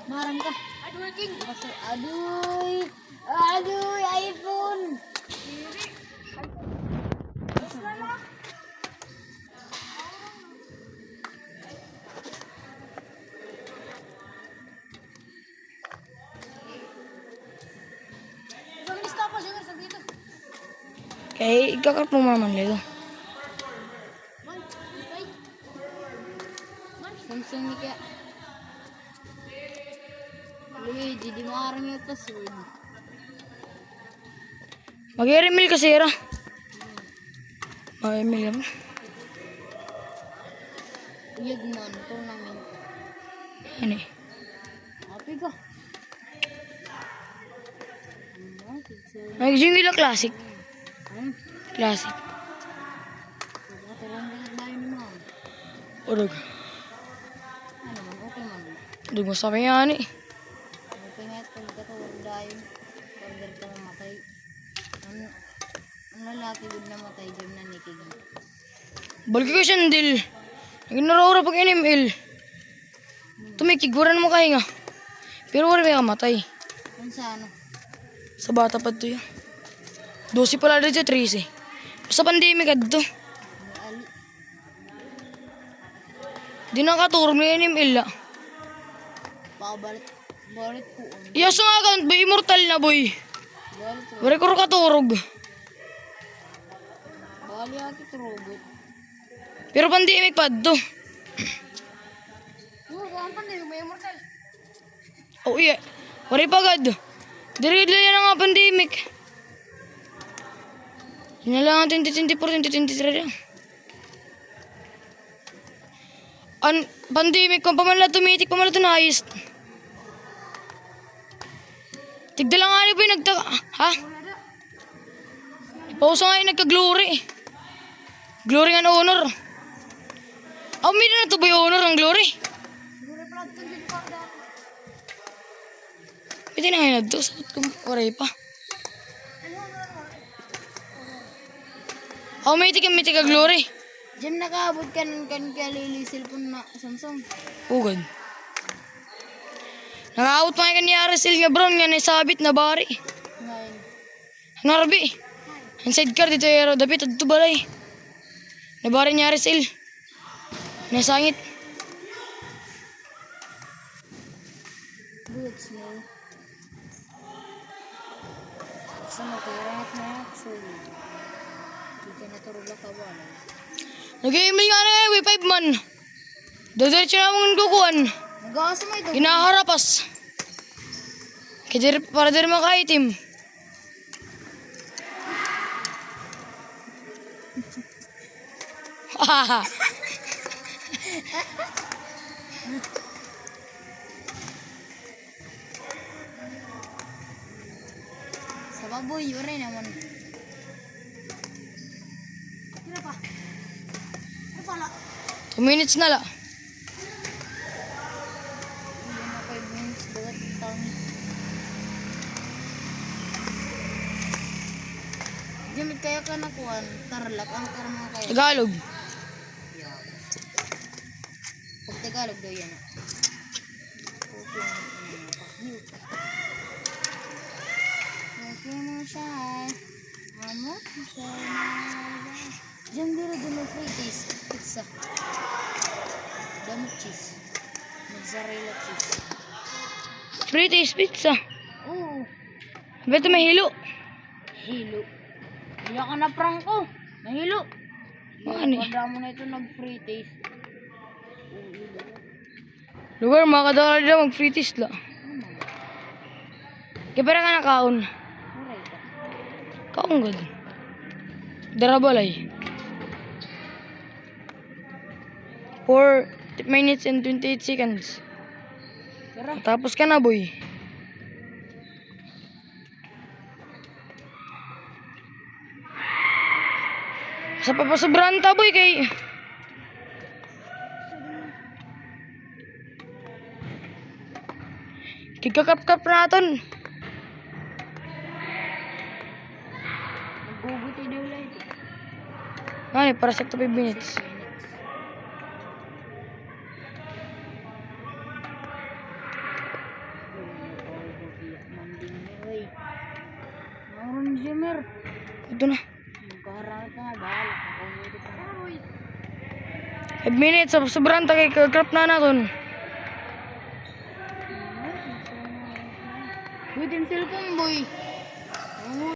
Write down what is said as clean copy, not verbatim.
Marang ka. Hardworking. Aduh. Aduh, iPhone. Kaya ikakap mo maman lego. Samsung ni kaya. Uy, jadi marang yung password. Mag-email kasi ra. Mag-email naman. Uyag man, ito namin. Ano eh? Api ka. Mag-jingle lang classic. Classic. Terang tayo ni ma'am. Urog. Ano man, okay man. Urog mo sa kanya ani. Okay nga ito, katawag dahil. Order ka mamatay. Ang lalaki good na matay dyan na nikig. Balik ko sandil. Naginaraura pag NML. Tumikiguran mo kayo nga. Pero wala may kamatay. Ano sa ano? Sa bata pa ito yun. 12 pala dito, 13. Sa pandemic ad to. May ali. Di nakaturo may NML la. Balik po. Iya sa account ba, immortal na boy. Balik po. Wala ko katurog. Balik ako ito robot. Pero pandemic pa to. Ang pandemic, may immortal. Oh iya. Wala pa agad. Diregla yan ang nga pandemic. Yun na lang ang 2024, 2023 lang. Pandemic kung pamala tumitik, pamala tunayis. Tigdala nga niyo po yung nagtaka. Ha? Pausa nga yung nagka-glory. Glory nga na honor. Oh, may na ito ba yung honor ng glory? Pwede na nga na ito. Sakit kong oray pa. Oh, may tika glory. Diyan nakaabot ka ng kalili cellphone na Samsung. Ugad. Nakaawot pa nga kanya Arisel nga brown nga naisabit na bari. Ngayon. Narbi. Ang sidecar dito yung dapit at balay. Nabari niya Arisel. Nasangit. Boots mo. Sa maturangat na actually. Hindi ka naturula ka ba? Nag-email nga na yung 5 man. Dadiretso na mong kukuhan. Nag-aasa mo ito. Hinaharapas. Para din maka-item. Hahaha. Sa baboy, yun rin naman. Kira pa? Ano pala? 2 minutes na la. Hindi na 5 minutes. Bagat taon. Gamit kaya ka nakuhan. Tarlak ang karma kaya. Tagalog. Pag Tagalog daw yan. Okay mo siya. Amo siya. Diyan dito doon may free taste. Pizza. Damo cheese. Mozzarella cheese. Free taste pizza. Oo. Beto may hilo. Hilo. Hila ka na prangko. Nahilo. Ano eh? Pagda mo na ito nag-free taste. Lugar, makadala dito mag-free taste la. Kaya pera ka na kaon. Aray ka. Kaon gud. Darabalay. 4 minutes and 28 seconds. Tara. Tapos ka na, boy. Sa papasobrahan ta, boy, kay... Kikakap-kap natin. Magguguti daw lang ito. Ano, para sa 5 minutes. Ang Jimmer. Ito na. Magkaharap ka nga. Bahala ka. Kung hindi ka na. 5 minutes. Sobrang tagay. Craft na natin. Butin cellphone boy.